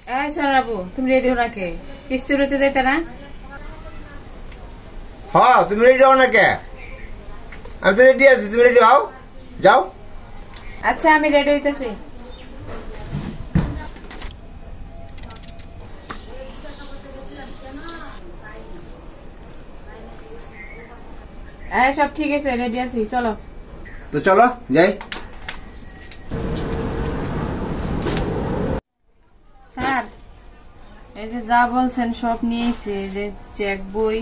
এই সরাবো, তুমি রেডি হো নাকি? কিস্তি উড়াতে যাইতে না? হ্যাঁ, তুমি রেডি হও না কে? আমি তো রেডি আছি, তুমি রেডি হও, যাও। আচ্ছা, আমি রেডি হইতেছি। সব ঠিক আছে, রেডি আছি, চলো। তো চলো যাই। স্যার, এই যে যা বলছেন সব নিয়েছি, যে চেক বই,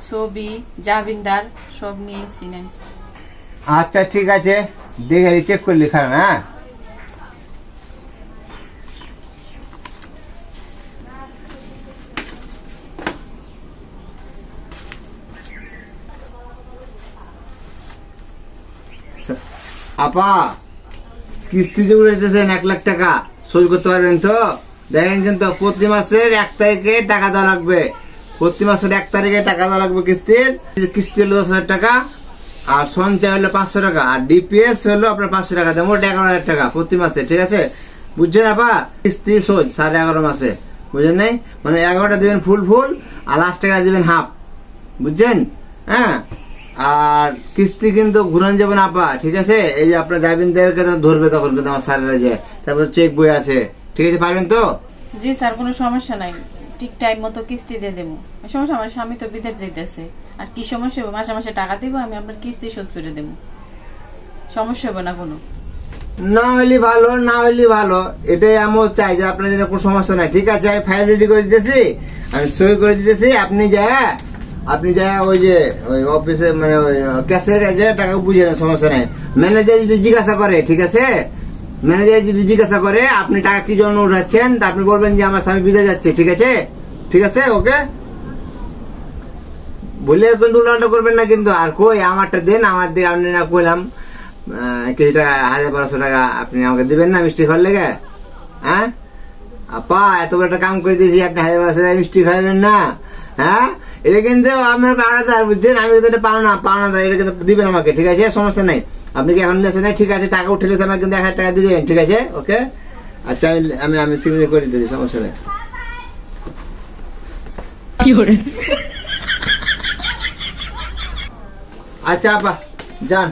ছবি, জামিনদার সব নিয়েছি। নেন। আচ্ছা ঠিক আছে, দেখে চেক করলি খান। হ্যাঁ, আপা কিস্তি যে উড়াইতেছেন 1 লাখ টাকা শোধ করতে পারবেন তো? দেখেন কিন্তু প্রতি মাসের 1 তারিখে টাকা দেওয়া লাগবে। প্রতি মাসের 1 তারিখে টাকা দেওয়া লাগবে কিস্তির। কিস্তি হলো 10,000 টাকা, আর সঞ্চয় হলো 500 টাকা, আর ডিপিএস হলো আপনার 500 টাকা, মোট 11,000 টাকা প্রতি মাসে। ঠিক আছে, বুঝছেন আপা? কিস্তি শোধ 11.5 মাসে, বুঝলেন নাই? মানে 11টা দিবেন ফুল ফুল, আর লাস্ট টাকা দিবেন হাফ, বুঝছেন? হ্যাঁ, আর কিস্তি কিন্তু ঘুরান যাবে না আপা। ঠিক আছে, এই যে আপনার জামিনদারকে ধরবে তখন কিন্তু আমার স্যারেরা যায়। তারপর চেক বই আছে, ঠিক আছে, পারবেন তো? জি স্যার, কোনো সমস্যা নাই, ঠিক টাইম মতো কিস্তি দিয়ে দেবো। সমস্যা, আমার স্বামী তো বিদেশ যাইতেছে, আর কি সমস্যা হবে? মাসে মাসে টাকা দিব, আমি আপনার কিস্তি শোধ করে দেবো, সমস্যা হবে না কোনো। না হইলে ভালো, না হইলে ভালো, এটাই আমি চাই যে আপনার যেন কোনো সমস্যা নাই। ঠিক আছে, আমি ফাইল রেডি করে দিতেছি, আমি সই করে দিতেছি। আপনি যায় ওই যে ওই অফিসে, মানে ওই ক্যাশের কাছে টাকা বুঝে নেন, সমস্যা নাই। ম্যানেজার যদি জিজ্ঞাসা করে, ঠিক আছে, ম্যানেজার যদি জিজ্ঞাসা করে আপনি টাকা কি জন্য উঠাচ্ছেন, তা আপনি বলবেন যে আমার স্বামী বিদেশ যাচ্ছে। ঠিক আছে, ঠিক আছে, ওকে। বলে কিন্তু উল্টাপাল্টা করবেন না কিন্তু। আর কই আমারটা দেন, আমার দিকে আপনি না কইলাম কিছু টাকা, 1,000-1,200 টাকা আপনি আমাকে দিবেন না মিষ্টি খাওয়ার লেগে? হ্যাঁ আপা, এত বড় একটা কাম করে দিয়েছি, আপনি 1,000-1,200 টাকা মিষ্টি খাওয়াবেন না? হ্যাঁ, এটা কিন্তু আপনার পাওনাদার, বুঝছেন? আমি কিন্তু এটা পাওনাদার, এটা কিন্তু দিবেন আমাকে। ঠিক আছে, সমস্যা নাই। আপনি কি এখন লেছেন? ঠিক আছে, টাকা উঠে লেছে, আমাকে কিন্তু 1,000 টাকা দিয়ে দেবেন। ঠিক আছে, ওকে। আচ্ছা, আমি সিগনেচার করে দিতেছি, সমস্যা নেই। আচ্ছা আপা, যান,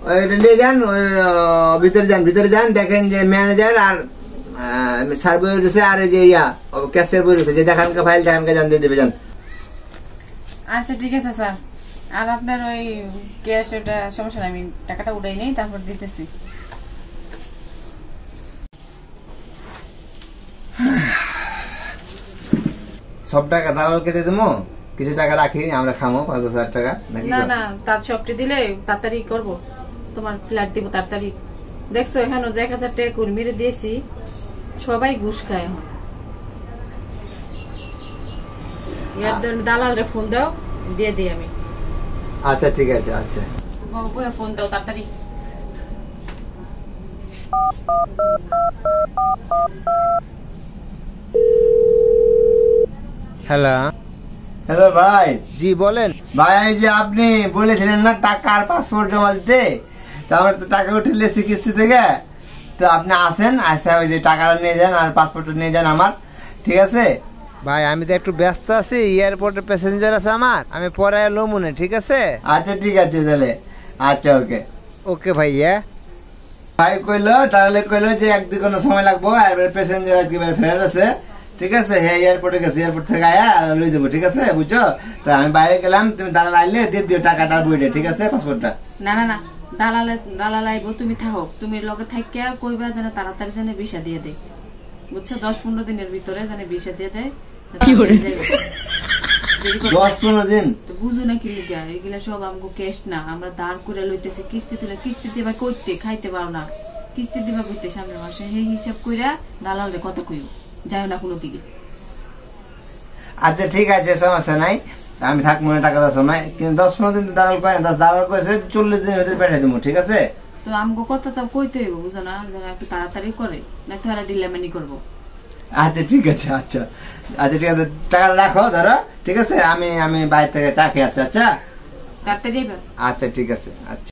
ওইটা নিয়ে যান, ওই ভিতরে যান, দেখেন যে ম্যানেজার আর স্যার বই রয়েছে, আর এই যে ক্যাশের বই রয়েছে, যে দেখানকে ফাইল দেখানকে যান, দিয়ে দেবে, যান। আচ্ছা ঠিক আছে স্যার, আর আপনার ওই ক্যাশ, ওটা সমস্যা নাই, আমি টাকাটা উঠাই নেই, তারপর দিতেছি। সব টাকা দালালকে দিয়ে দেবো, কিছু টাকা রাখি, আমরা খামো 5,000 টাকা নাকি? না না, তার সবটি দিলে তাড়াতাড়ি করবো, তোমার ফ্ল্যাট দিব তাড়াতাড়ি। দেখছো এখানে 1,000 টাকা কর্মীরে দিয়েছি, সবাই ঘুষ খায়। এখন দালালরে ফোন দাও, দিয়ে দিই আমি। আচ্ছা ঠিক আছে, আচ্ছা ফোন দাও তাড়াতাড়ি। হ্যালো ভাই। জি বলেন ভাই। এই যে আপনি বলেছিলেন না টাকা আর পাসপোর্ট জমা দিতে, তো আমার তো টাকা উঠে লেছি কিস্তি থেকে। তো আপনি আসেন, আসে ওই যে টাকাটা নিয়ে যান আর পাসপোর্টটা নিয়ে যান আমার। ঠিক আছে ভাই, আমি তো একটু ব্যস্ত আছি, এয়ারপোর্টে প্যাসেঞ্জার আছে আমার, আমি পরে এলো মনে। ঠিক আছে, আচ্ছা ঠিক আছে তাহলে। আচ্ছা ওকে ওকে ভাইয়া। ভাই কইলো যে 1-2 ঘন্টা সময় লাগবো, আর প্যাসেঞ্জার আজকে ফেরার আছে। ঠিক আছে, হ্যাঁ এয়ারপোর্টে গেছে, এয়ারপোর্ট থেকে আয়া লই যাবো। ঠিক আছে, বুঝছো? তো আমি বাইরে গেলাম, তুমি দালাল আইলে দিয়ে দিও টাকাটা, বইটা। ঠিক আছে, পাসপোর্টটা। না না না, দালাল আইবো, তুমি থাকো, তুমি লগে থাকিয়া কইবা যেন তাড়াতাড়ি যেন ভিসা দিয়ে দেয়, বুঝছো? 10-15 দিনের ভিতরে যেন ভিসা দিয়ে দেয়। 10-15 দিন? তো বুঝো না কি লিখা, এগুলা সব আমগো ক্যাশ না, আমরা দাঁড় করে লইতেছি কিস্তি তুলে। কিস্তি দিবা কইতে খাইতে পারো না, কিস্তি দিবা কইতে সামনের মাসে, সেই হিসাব কইরা দালালরে কত কইও, যাও না কোনো দিকে। আচ্ছা ঠিক আছে, সমস্যা নাই, আমি থাকবো না টাকা দেওয়ার সময়। কিন্তু 10-15 দিন তো দালাল কয় না, দালাল কয়েছে 40 দিনের ভিতরে পাঠিয়ে দেবো। ঠিক আছে, তো আমগো কথা তো কইতে হইব, বুঝো না? যেন একটু তাড়াতাড়ি করে, না তো এরা ডিলেমানি করবো। আচ্ছা ঠিক আছে, আচ্ছা আচ্ছা ঠিক আছে, টাকাটা রাখো, ধরো। ঠিক আছে, আমি বাইরে থেকে চা খেয়ে আসছি। আচ্ছা তাড়াতাড়ি যাইবা। আচ্ছা ঠিক আছে, আচ্ছা।